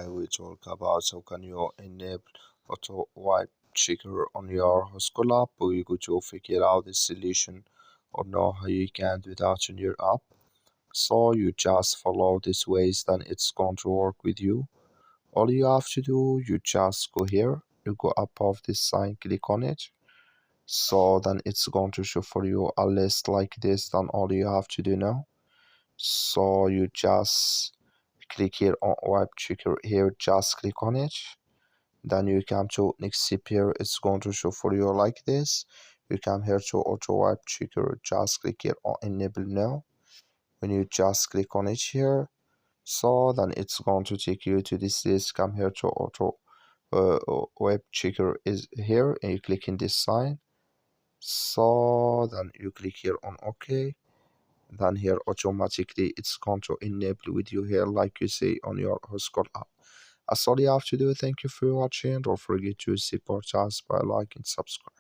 We talk about how can you enable auto wipe checker on your Whoscall app. We go to figure out the solution or know how you can do that in your app. So you just follow these ways, then it's going to work with you. All you have to do, you just go here, you go above this sign, click on it. So then it's going to show for you a list like this. Then all you have to do now, so you just click here on wipe checker here, just click on it. Then you come to next step here, it's going to show for you like this. You come here to auto wipe checker, just click here on enable now. When you just click on it here, so then it's going to take you to this list. Come here to auto web checker is here, and you click in this sign. So then you click here on OK. Then here automatically it's going to enable with you here like you see on your Whoscall app. That's all you have to do. Thank you for watching. Don't forget to support us by liking and subscribe.